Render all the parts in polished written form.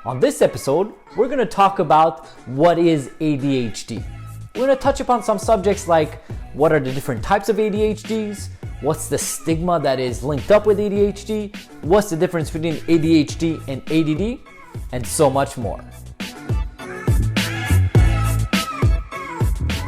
On this episode, we're going to talk about what is ADHD. We're going to touch upon some subjects like what are the different types of ADHDs, what's the stigma that is linked up with ADHD, what's the difference between ADHD and ADD, and so much more.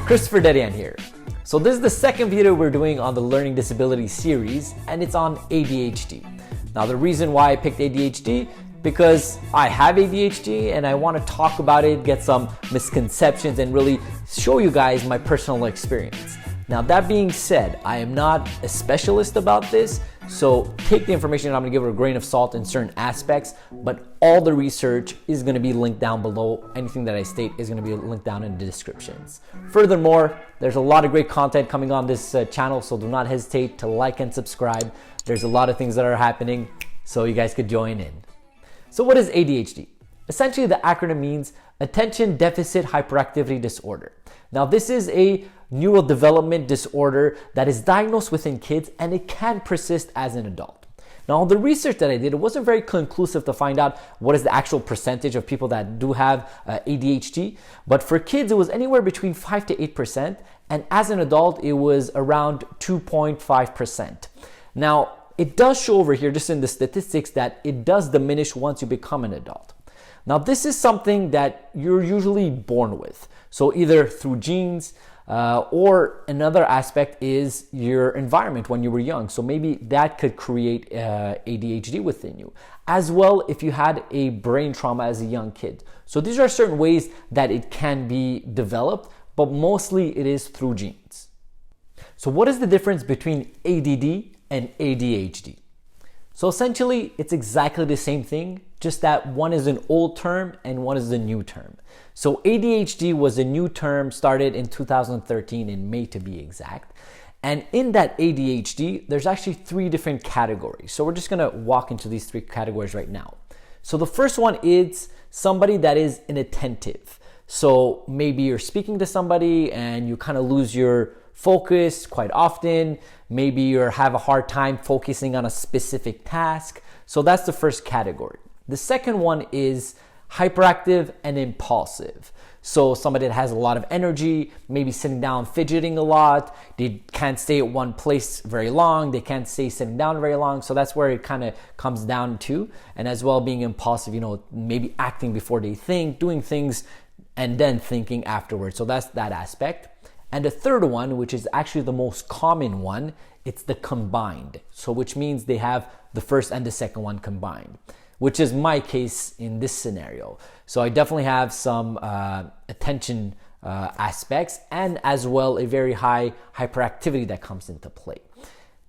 Christopher Dedeyan here. So this is the second video we're doing on the learning disability series, and it's on ADHD. Now the reason why I picked ADHD, because I have ADHD and I want to talk about it, get some misconceptions, and really show you guys my personal experience. Now that being said, I am not a specialist about this, so take the information and I'm going to give it a grain of salt in certain aspects, but all the research is going to be linked down below. Anything that I state is going to be linked down in the descriptions. Furthermore, there's a lot of great content coming on this channel, so do not hesitate to like and subscribe. There's a lot of things that are happening, so you guys could join in. So what is ADHD? Essentially, the acronym means Attention Deficit Hyperactivity Disorder. Now, this is a neurodevelopmental disorder that is diagnosed within kids, and it can persist as an adult. Now, the research that I did, it wasn't very conclusive to find out what is the actual percentage of people that do have ADHD, but for kids, it was anywhere between 5 to 8%, and as an adult, it was around 2.5%. Now, it does show over here, just in the statistics, that it does diminish once you become an adult. Now, this is something that you're usually born with. So either through genes or another aspect is your environment when you were young. So maybe that could create ADHD within you. As well, if you had a brain trauma as a young kid. So these are certain ways that it can be developed, but mostly it is through genes. So what is the difference between ADD and ADHD? So essentially, it's exactly the same thing, just that one is an old term and one is the new term. So ADHD was a new term, started in 2013, in May to be exact. And in that ADHD, there's actually 3 different categories. So we're just gonna walk into these 3 categories right now. So the first one is somebody that is inattentive. So maybe you're speaking to somebody and you kind of lose your focus quite often. Maybe you have a hard time focusing on a specific task. So that's the first category. The second one is hyperactive and impulsive. So somebody that has a lot of energy, maybe sitting down fidgeting a lot. They can't stay at one place very long. They can't stay sitting down very long. So that's where it kind of comes down to. And as well, being impulsive, maybe acting before they think, doing things and then thinking afterwards. So that's that aspect. And the third one, which is actually the most common one, it's the combined. So which means they have the first and the second one combined, which is my case in this scenario. So I definitely have some attention aspects and as well a very high hyperactivity that comes into play.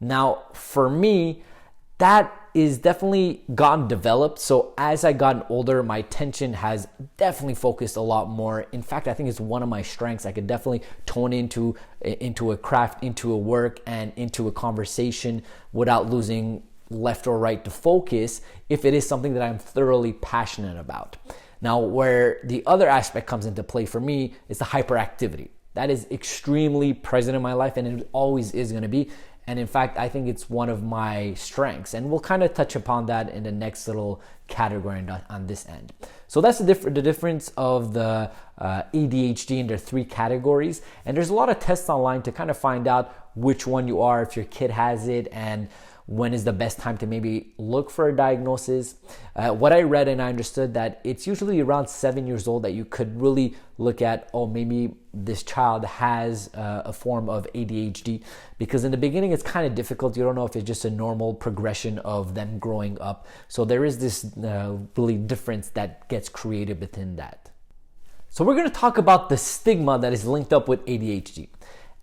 Now, for me, that is definitely gotten developed. So as I gotten older, my attention has definitely focused a lot more. In fact, I think it's one of my strengths. I could definitely tone into a craft, into a work, and into a conversation without losing left or right to focus if it is something that I'm thoroughly passionate about. Now, where the other aspect comes into play for me is the hyperactivity. That is extremely present in my life, and it always is going to be. And in fact, I think it's one of my strengths. And we'll kind of touch upon that in the next little category on this end. So that's the difference of the ADHD in their 3 categories. And there's a lot of tests online to kind of find out which one you are, if your kid has it, and when is the best time to maybe look for a diagnosis. What I read and I understood that it's usually around 7 years old that you could really look at, maybe this child has a form of ADHD, because in the beginning it's kind of difficult. You don't know if it's just a normal progression of them growing up. So there is this really difference that gets created within that. So we're going to talk about the stigma that is linked up with ADHD.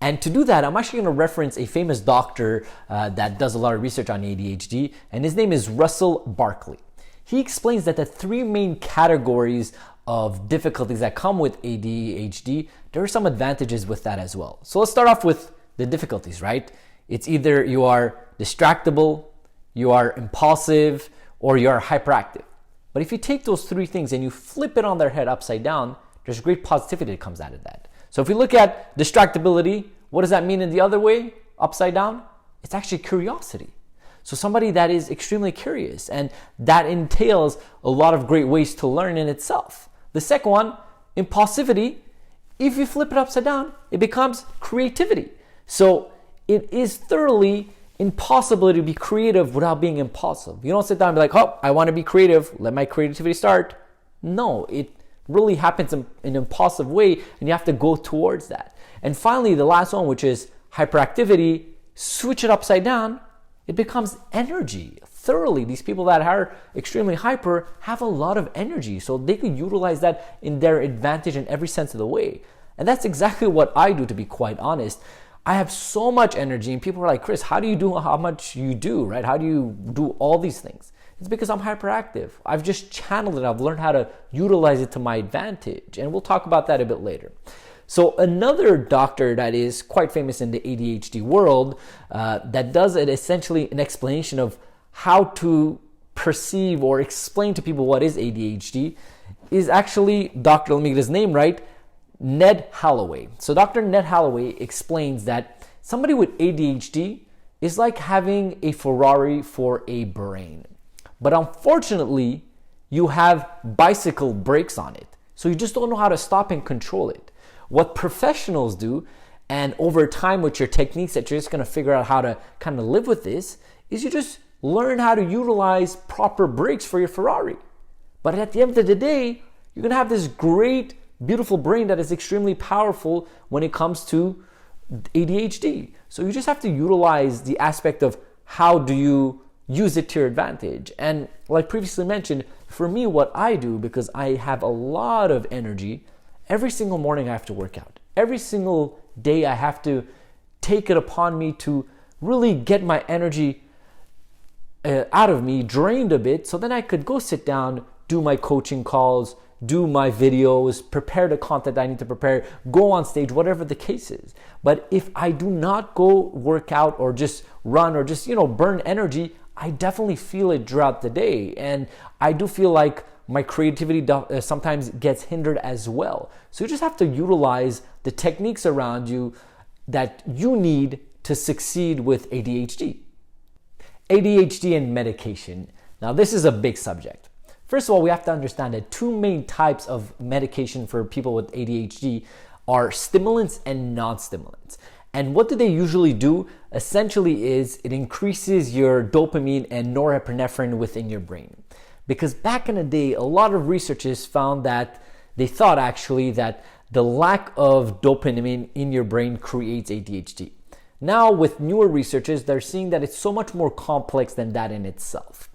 And to do that, I'm actually going to reference a famous doctor that does a lot of research on ADHD, and his name is Russell Barkley. He explains that the 3 main categories of difficulties that come with ADHD, there are some advantages with that as well. So let's start off with the difficulties, right? It's either you are distractible, you are impulsive, or you are hyperactive. But if you take those 3 things and you flip it on their head upside down, there's great positivity that comes out of that. So if we look at distractibility, what does that mean in the other way, upside down? It's actually curiosity. So somebody that is extremely curious, and that entails a lot of great ways to learn in itself. The second one, impulsivity. If you flip it upside down, it becomes creativity. So it is thoroughly impossible to be creative without being impulsive. You don't sit down and be like, oh, I want to be creative, let my creativity start. No, it really happens in an impulsive way, and you have to go towards that. And finally, the last one, which is hyperactivity, switch it upside down, it becomes energy. Thoroughly, these people that are extremely hyper have a lot of energy, so they can utilize that in their advantage in every sense of the way. And that's exactly what I do, to be quite honest. I have so much energy, and people are like, Chris, how do you do how much you do, right? How do you do all these things? It's because I'm hyperactive. I've just channeled it. I've learned how to utilize it to my advantage, and we'll talk about that a bit later. So another doctor that is quite famous in the ADHD world that does it essentially an explanation of how to perceive or explain to people what is ADHD is actually Dr. Let me get his name right, Ned Holloway. So Dr. Ned Holloway explains that somebody with ADHD is like having a Ferrari for a brain. But unfortunately, you have bicycle brakes on it. So you just don't know how to stop and control it. What professionals do, and over time with your techniques that you're just going to figure out how to kind of live with this, is you just learn how to utilize proper brakes for your Ferrari. But at the end of the day, you're going to have this great, beautiful brain that is extremely powerful when it comes to ADHD. So you just have to utilize the aspect of how do you use it to your advantage. And like previously mentioned, for me, what I do, because I have a lot of energy, every single morning I have to work out. Every single day I have to take it upon me to really get my energy out of me, drained a bit, so then I could go sit down, do my coaching calls, do my videos, prepare the content I need to prepare, go on stage, whatever the case is. But if I do not go work out or just run or just, burn energy, I definitely feel it throughout the day. And I do feel like my creativity sometimes gets hindered as well. So you just have to utilize the techniques around you that you need to succeed with ADHD. ADHD and medication. Now, this is a big subject. First of all, we have to understand that two main types of medication for people with ADHD are stimulants and non-stimulants. And what do they usually do? Essentially is it increases your dopamine and norepinephrine within your brain. Because back in the day, a lot of researchers found that they thought actually that the lack of dopamine in your brain creates ADHD. Now with newer researchers, they're seeing that it's so much more complex than that in itself.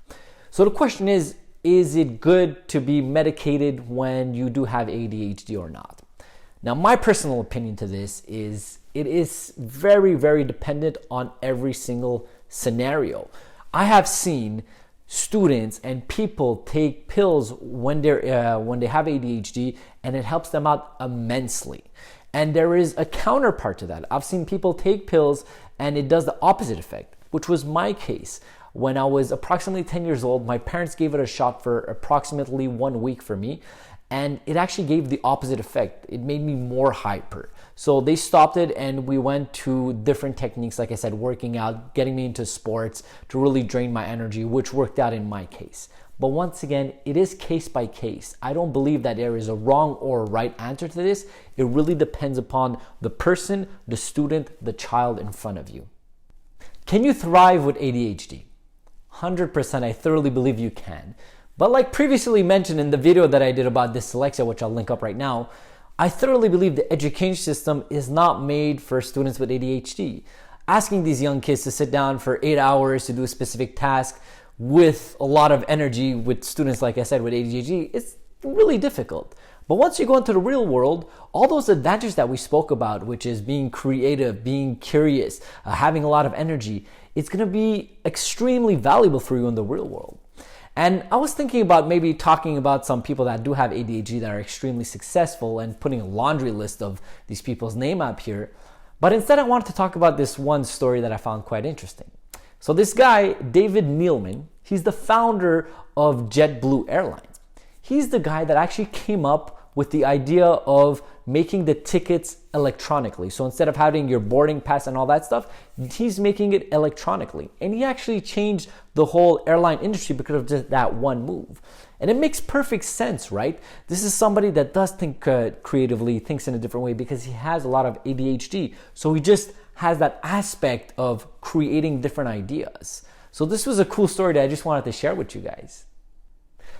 So the question is it good to be medicated when you do have ADHD or not? Now, my personal opinion to this is it is very, very dependent on every single scenario. I have seen students and people take pills when they have ADHD, and it helps them out immensely. And there is a counterpart to that. I've seen people take pills and it does the opposite effect, which was my case. When I was approximately 10 years old, my parents gave it a shot for approximately 1 week for me, and it actually gave the opposite effect. It made me more hyper. So they stopped it, and we went to different techniques, like I said, working out, getting me into sports to really drain my energy, which worked out in my case. But once again, it is case by case. I don't believe that there is a wrong or a right answer to this. It really depends upon the person, the student, the child in front of you. Can you thrive with ADHD? 100%, I thoroughly believe you can. But like previously mentioned in the video that I did about dyslexia, which I'll link up right now, I thoroughly believe the education system is not made for students with ADHD. Asking these young kids to sit down for 8 hours to do a specific task with a lot of energy with students, like I said, with ADHD, it's really difficult. But once you go into the real world, all those advantages that we spoke about, which is being creative, being curious, having a lot of energy, it's going to be extremely valuable for you in the real world. And I was thinking about maybe talking about some people that do have ADHD that are extremely successful and putting a laundry list of these people's name up here. But instead, I wanted to talk about this one story that I found quite interesting. So this guy, David Neeleman, he's the founder of JetBlue Airlines. He's the guy that actually came up with the idea of making the tickets electronically. So instead of having your boarding pass and all that stuff, he's making it electronically. And he actually changed the whole airline industry because of just that one move. And it makes perfect sense, right? This is somebody that does think creatively, thinks in a different way because he has a lot of ADHD. So he just has that aspect of creating different ideas. So this was a cool story that I just wanted to share with you guys.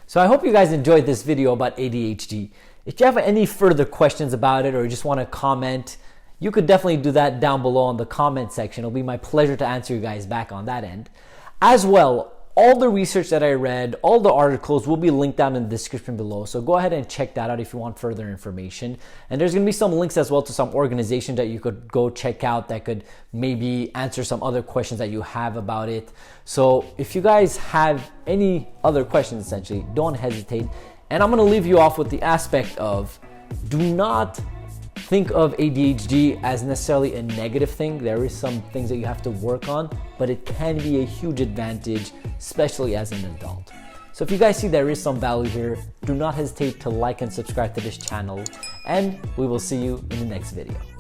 So I hope you guys enjoyed this video about ADHD. If you have any further questions about it or you just want to comment, you could definitely do that down below in the comment section. It'll be my pleasure to answer you guys back on that end. As well, all the research that I read, all the articles will be linked down in the description below. So go ahead and check that out if you want further information. And there's going to be some links as well to some organizations that you could go check out that could maybe answer some other questions that you have about it. So if you guys have any other questions, essentially, don't hesitate. And I'm going to leave you off with the aspect of do not think of ADHD as necessarily a negative thing. There is some things that you have to work on, but it can be a huge advantage, especially as an adult. So if you guys see there is some value here, do not hesitate to like and subscribe to this channel, and we will see you in the next video.